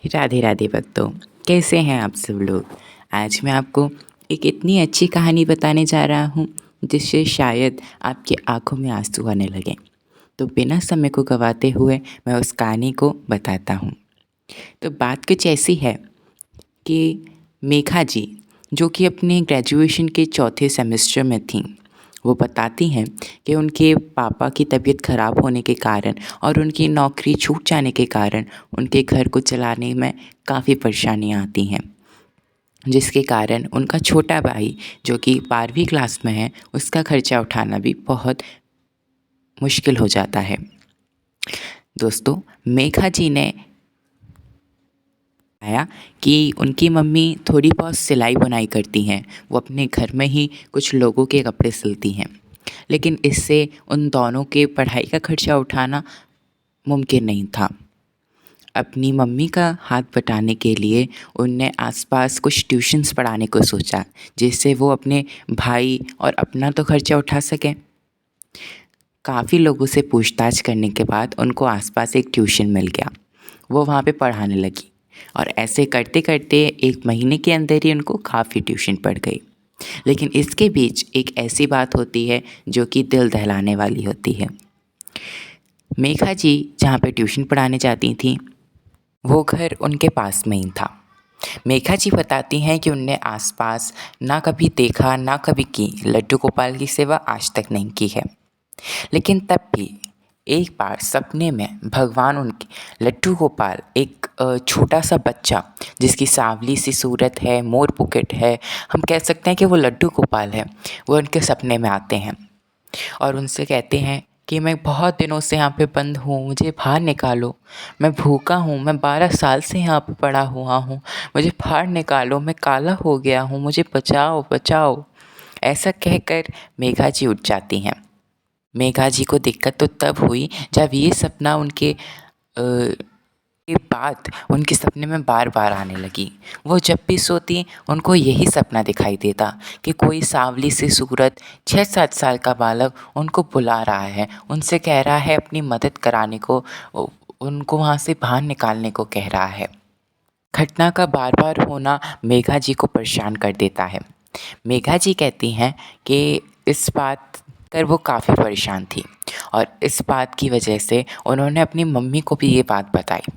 राधे राधे भक्तों, कैसे हैं आप सब लोग। आज मैं आपको एक इतनी अच्छी कहानी बताने जा रहा हूँ जिससे शायद आपकी आंखों में आंसू आने लगें। तो बिना समय को गंवाते हुए मैं उस कहानी को बताता हूँ। तो बात कुछ ऐसी है कि मेघा जी, जो कि अपने ग्रेजुएशन के चौथे सेमेस्टर में थीं, वो बताती हैं कि उनके पापा की तबीयत ख़राब होने के कारण और उनकी नौकरी छूट जाने के कारण उनके घर को चलाने में काफ़ी परेशानियाँ आती हैं, जिसके कारण उनका छोटा भाई जो कि 12वीं क्लास में है, उसका खर्चा उठाना भी बहुत मुश्किल हो जाता है। दोस्तों, मेघा जी ने आया कि उनकी मम्मी थोड़ी बहुत सिलाई बुनाई करती हैं। वो अपने घर में ही कुछ लोगों के कपड़े सिलती हैं, लेकिन इससे उन दोनों के पढ़ाई का खर्चा उठाना मुमकिन नहीं था। अपनी मम्मी का हाथ बटाने के लिए उनने आसपास कुछ ट्यूशन्स पढ़ाने को सोचा, जिससे वो अपने भाई और अपना तो खर्चा उठा सकें। काफ़ी लोगों से पूछताछ करने के बाद उनको आसपास एक ट्यूशन मिल गया। वो वहाँ पे पढ़ाने लगी और ऐसे करते करते 1 महीने के अंदर ही उनको काफ़ी ट्यूशन पड़ गई। लेकिन इसके बीच एक ऐसी बात होती है जो कि दिल दहलाने वाली होती है। मेघा जी जहाँ पे ट्यूशन पढ़ाने जाती थीं, वो घर उनके पास में ही था। मेघा जी बताती हैं कि उनने आसपास ना कभी देखा ना कभी की लड्डू गोपाल की सेवा आज तक नहीं की है। लेकिन तब भी एक बार सपने में भगवान उनके लड्डू गोपाल एक छोटा सा बच्चा जिसकी सांवली सी सूरत है, मोर मुकुट है, हम कह सकते हैं कि वो लड्डू गोपाल है, वो उनके सपने में आते हैं और उनसे कहते हैं कि मैं बहुत दिनों से यहाँ पे बंद हूँ, मुझे बाहर निकालो, मैं भूखा हूँ, मैं 12 साल से यहाँ पे पड़ा हुआ हूँ, मुझे बाहर निकालो, मैं काला हो गया हूँ, मुझे बचाओ बचाओ। ऐसा कहकर मेघा जी उठ जाती हैं। मेघा जी को दिक्कत तो तब हुई जब ये सपना के बाद उनके सपने में बार बार आने लगी। वो जब भी सोती उनको यही सपना दिखाई देता कि कोई सांवली सी सूरत 6-7 साल का बालक उनको बुला रहा है, उनसे कह रहा है अपनी मदद कराने को, उनको वहाँ से बाहर निकालने को कह रहा है। घटना का बार बार होना मेघा जी को परेशान कर देता है। मेघा जी कहती हैं कि इस बात कर वो काफ़ी परेशान थी और इस बात की वजह से उन्होंने अपनी मम्मी को भी ये बात बताई।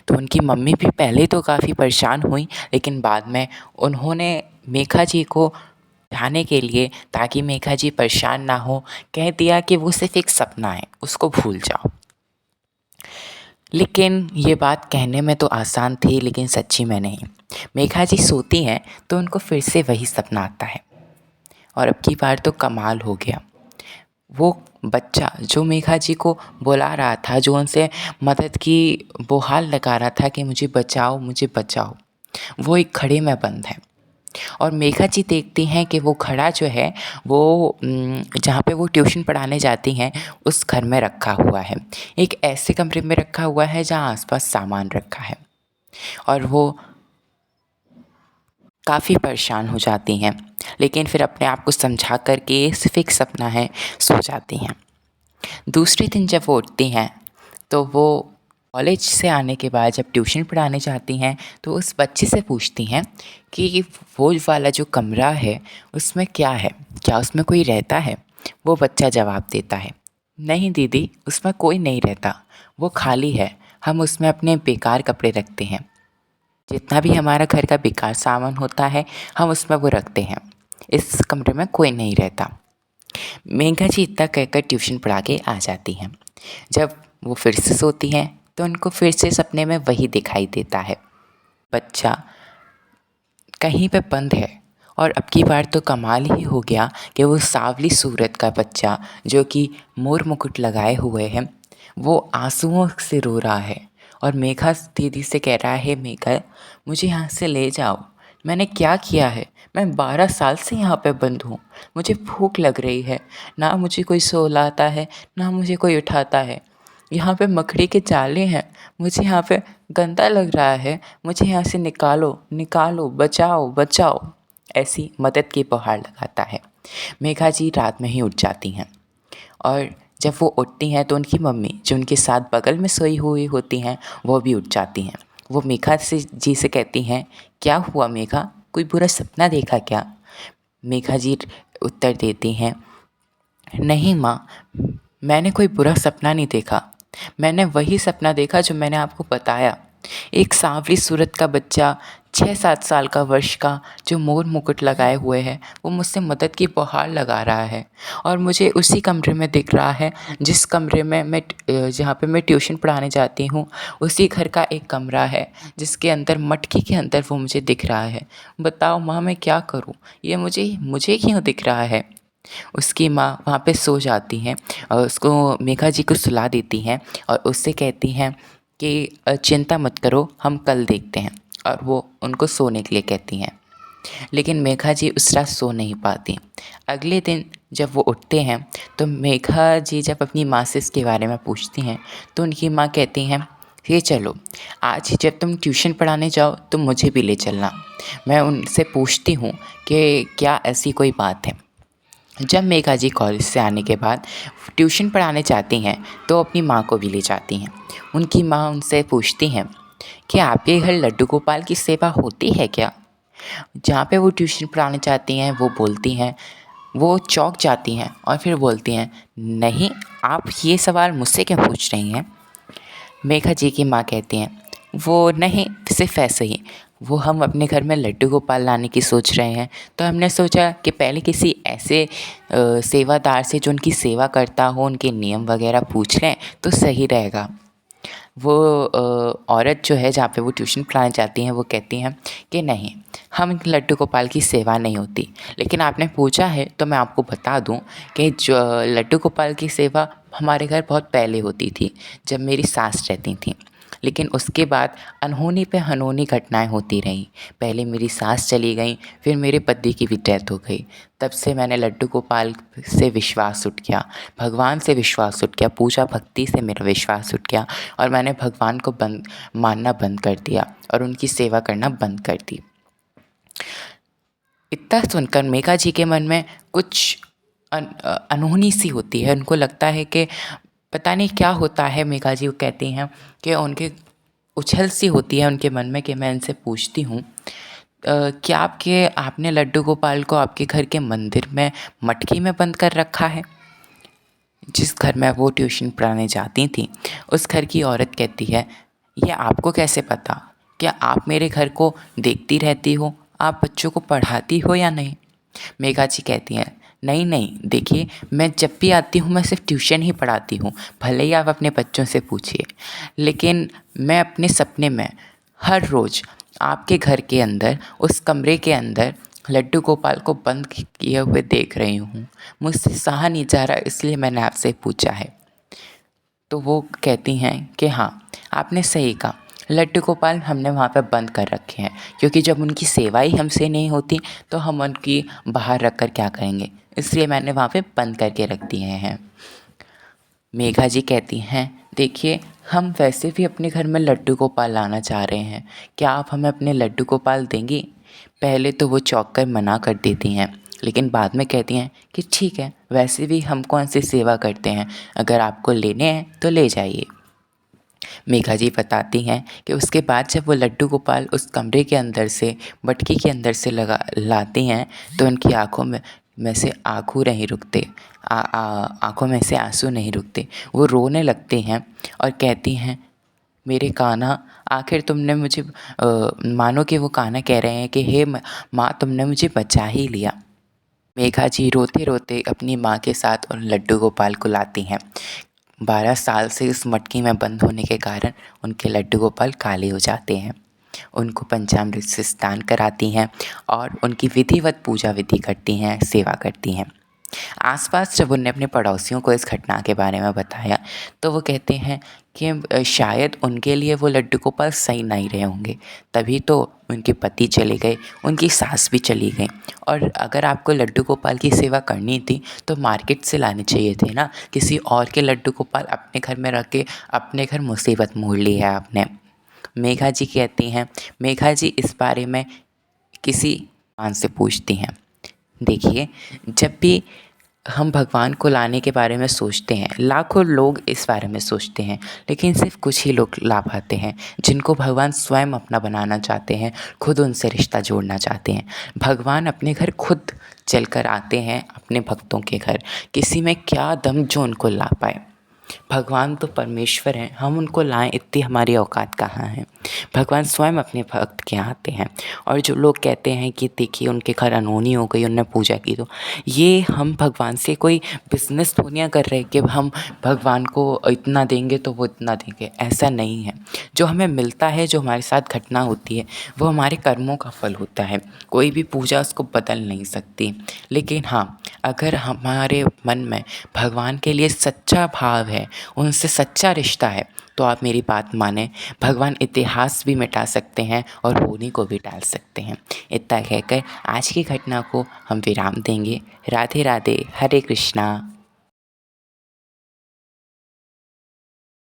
तो उनकी मम्मी भी पहले तो काफ़ी परेशान हुई, लेकिन बाद में उन्होंने मेघा जी को समझाने के लिए, ताकि मेघा जी परेशान ना हो, कह दिया कि वो सिर्फ़ एक सपना है, उसको भूल जाओ। लेकिन ये बात कहने में तो आसान थी, लेकिन सच्ची में नहीं। मेघा जी सोती हैं तो उनको फिर से वही सपना आता है और अब की बार तो कमाल हो गया। वो बच्चा जो मेघा जी को बुला रहा था, जो उनसे मदद की गुहार लगा रहा था कि मुझे बचाओ मुझे बचाओ, वो एक घड़े में बंद है। और मेघा जी देखती हैं कि वो घड़ा जो है वो जहाँ पे वो ट्यूशन पढ़ाने जाती हैं उस घर में रखा हुआ है। एक ऐसे कमरे में रखा हुआ है जहाँ आसपास सामान रखा है और वो काफ़ी परेशान हो जाती हैं, लेकिन फिर अपने आप को समझा कर के ये सिर्फ़ एक सपना है, सो जाती हैं। दूसरे दिन जब वो उठती हैं तो वो कॉलेज से आने के बाद जब ट्यूशन पढ़ाने जाती हैं तो उस बच्चे से पूछती हैं कि वो वाला जो कमरा है उसमें क्या है, क्या उसमें कोई रहता है। वो बच्चा जवाब देता है, नहीं दीदी, उसमें कोई नहीं रहता, वो खाली है, हम उसमें अपने बेकार कपड़े रखते हैं, जितना भी हमारा घर का बेकार सामान होता है हम उसमें वो रखते हैं, इस कमरे में कोई नहीं रहता। मेघा जी इतना कहकर ट्यूशन पढ़ा के आ जाती हैं। जब वो फिर से सोती हैं तो उनको फिर से सपने में वही दिखाई देता है, बच्चा कहीं पे बंद है। और अब की बार तो कमाल ही हो गया कि वो सांवली सूरत का बच्चा जो कि मोर मुकुट लगाए हुए है, वो आंसुओं से रो रहा है और मेघा दीदी से कह रहा है, मेघा मुझे यहाँ से ले जाओ, मैंने क्या किया है, मैं 12 साल से यहाँ पे बंद हूँ, मुझे भूख लग रही है, ना मुझे कोई सोलाता है ना मुझे कोई उठाता है, यहाँ पे मकड़ी के जाले हैं, मुझे यहाँ पे गंदा लग रहा है, मुझे यहाँ से निकालो निकालो, बचाओ बचाओ। ऐसी मदद की गुहार लगाता है। मेघा जी रात में ही उठ जाती हैं और जब वो उठती हैं तो उनकी मम्मी जो उनके साथ बगल में सोई हुई होती हैं वो भी उठ जाती हैं। वो मेघा जी से कहती हैं, क्या हुआ मेघा, कोई बुरा सपना देखा क्या? मेघा जी उत्तर देती हैं, नहीं माँ, मैंने कोई बुरा सपना नहीं देखा। मैंने वही सपना देखा जो मैंने आपको बताया। एक सांवली सूरत का बच्चा 6-7 साल का वर्ष का जो मोर मुकुट लगाए हुए है, वो मुझसे मदद की गुहार लगा रहा है और मुझे उसी कमरे में दिख रहा है जिस कमरे में जहाँ पे मैं ट्यूशन पढ़ाने जाती हूँ। उसी घर का एक कमरा है जिसके अंदर मटकी के अंदर वो मुझे दिख रहा है। बताओ माँ, मैं क्या करूँ? ये मुझे मुझे क्यों दिख रहा है? उसकी माँ वहाँ पे सो जाती हैं और उसको मेघा जी को सुला देती हैं और उससे कहती हैं कि चिंता मत करो, हम कल देखते हैं, और वो उनको सोने के लिए कहती हैं। लेकिन मेघा जी उस रात सो नहीं पाती। अगले दिन जब वो उठते हैं तो मेघा जी जब अपनी माँ से इसके बारे में पूछती हैं तो उनकी माँ कहती हैं, ये चलो, आज जब तुम ट्यूशन पढ़ाने जाओ तो मुझे भी ले चलना। मैं उनसे पूछती हूँ कि क्या ऐसी कोई बात है। जब मेघा जी कॉलेज से आने के बाद ट्यूशन पढ़ाने जाती हैं तो अपनी माँ को भी ले जाती हैं। उनकी माँ उनसे पूछती हैं कि आपके घर लड्डू गोपाल की सेवा होती है क्या? जहाँ पे वो ट्यूशन पढ़ाने जाती हैं वो बोलती हैं, वो चौंक जाती हैं और फिर बोलती हैं, नहीं, आप ये सवाल मुझसे क्यों पूछ रही हैं? मेघा जी की माँ कहती हैं, वो नहीं, सिर्फ ऐसे ही, वो हम अपने घर में लड्डू गोपाल लाने की सोच रहे हैं, तो हमने सोचा कि पहले किसी ऐसे सेवादार से जो उनकी सेवा करता हो, उनके नियम वगैरह पूछ लें तो सही रहेगा। वो औरत जो है जहाँ पे वो ट्यूशन पढ़ाने जाती हैं वो कहती हैं कि नहीं, हम लड्डू गोपाल की सेवा नहीं होती। लेकिन आपने पूछा है तो मैं आपको बता दूं कि जो लड्डू गोपाल की सेवा हमारे घर बहुत पहले होती थी, जब मेरी सास रहती थी। लेकिन उसके बाद अनहोनी पे अनहोनी घटनाएं होती रहीं। पहले मेरी सास चली गई, फिर मेरे पति की भी डेथ हो गई। तब से मैंने लड्डू गोपाल से विश्वास उठ गया, भगवान से विश्वास उठ गया, पूजा भक्ति से मेरा विश्वास उठ गया और मैंने भगवान को मानना बंद कर दिया और उनकी सेवा करना बंद कर दी। इतना सुनकर मेघा जी के मन में कुछ अनहोनी सी होती है। उनको लगता है कि पता नहीं क्या होता है। मेघा जी वो कहती हैं कि उनके उछल सी होती है उनके मन में कि मैं इनसे पूछती हूँ, क्या आपने लड्डू गोपाल को आपके घर के मंदिर में मटकी में बंद कर रखा है? जिस घर में वो ट्यूशन पढ़ाने जाती थी उस घर की औरत कहती है, ये आपको कैसे पता? क्या आप मेरे घर को देखती रहती हो? आप बच्चों को पढ़ाती हो या नहीं? मेघा जी कहती हैं, नहीं नहीं, देखिए, मैं जब भी आती हूँ मैं सिर्फ ट्यूशन ही पढ़ाती हूँ, भले ही आप अपने बच्चों से पूछिए। लेकिन मैं अपने सपने में हर रोज़ आपके घर के अंदर, उस कमरे के अंदर लड्डू गोपाल को बंद किए हुए देख रही हूँ। मुझसे सहा नहीं जा रहा, इसलिए मैंने आपसे पूछा है। तो वो कहती हैं कि हाँ, आपने सही कहा, लड्डू गोपाल हमने वहाँ पे बंद कर रखे हैं, क्योंकि जब उनकी सेवा ही हमसे नहीं होती तो हम उनकी बाहर रख कर क्या करेंगे, इसलिए मैंने वहाँ पे बंद करके रख दिए हैं। मेघा जी कहती हैं, देखिए, हम वैसे भी अपने घर में लड्डू गोपाल लाना चाह रहे हैं, क्या आप हमें अपने लड्डू गोपाल देंगी? पहले तो वो चौंक कर मना कर देती हैं, लेकिन बाद में कहती हैं कि ठीक है, वैसे भी हम कौन सी सेवा करते हैं, अगर आपको लेने हैं तो ले जाइए। मेघा जी बताती हैं कि उसके बाद जब वो लड्डू गोपाल उस कमरे के अंदर से, मटकी के अंदर से लगा लाती हैं तो उनकी आँखों में से आँसू नहीं रुकते, आँखों में से आंसू नहीं रुकते। वो रोने लगते हैं और कहती हैं, मेरे कान्हा, आखिर तुमने मुझे मानो कि वो कान्हा कह रहे हैं कि हे माँ, तुमने मुझे बचा ही लिया। मेघा जी रोते रोते अपनी माँ के साथ उन लड्डू गोपाल को लाती हैं। 12 साल से उस मटकी में बंद होने के कारण उनके लड्डू गोपाल काले हो जाते हैं। उनको पंचामृत से स्नान कराती हैं और उनकी विधिवत पूजा विधि करती हैं, सेवा करती हैं। आसपास जब उन्होंने अपने पड़ोसियों को इस घटना के बारे में बताया तो वो कहते हैं कि शायद उनके लिए वो लड्डू गोपाल सही नहीं रहे होंगे, तभी तो उनके पति चले गए, उनकी सास भी चली गई। और अगर आपको लड्डू गोपाल की सेवा करनी थी तो मार्केट से लाने चाहिए थे ना, किसी और के लड्डू गोपाल अपने घर में रख के अपने घर मुसीबत मोड़ ली है आपने। मेघा जी कहती हैं, मेघा जी इस बारे में किसी मान से पूछती हैं, देखिए, जब भी हम भगवान को लाने के बारे में सोचते हैं, लाखों लोग इस बारे में सोचते हैं, लेकिन सिर्फ कुछ ही लोग ला पाते हैं जिनको भगवान स्वयं अपना बनाना चाहते हैं, खुद उनसे रिश्ता जोड़ना चाहते हैं। भगवान अपने घर खुद चलकर आते हैं अपने भक्तों के घर। किसी में क्या दम जो उनको ला पाए। भगवान तो परमेश्वर हैं, हम उनको लाएं इतनी हमारी औकात कहाँ है। भगवान स्वयं अपने भक्त के यहाँ आते हैं। और जो लोग कहते हैं कि देखिए उनके घर अनहोनी हो गई, उन्होंने पूजा की, तो ये हम भगवान से कोई बिज़नेस तो नहीं कर रहे कि हम भगवान को इतना देंगे तो वो इतना देंगे, ऐसा नहीं है। जो हमें मिलता है, जो हमारे साथ घटना होती है, वो हमारे कर्मों का फल होता है। कोई भी पूजा उसको बदल नहीं सकती। लेकिन हाँ, अगर हमारे मन में भगवान के लिए सच्चा भाव है, उनसे सच्चा रिश्ता है, तो आप मेरी बात मानें, भगवान इतिहास भी मिटा सकते हैं और होनी को भी टाल सकते हैं। इतना कहकर आज की घटना को हम विराम देंगे। राधे राधे, हरे कृष्णा।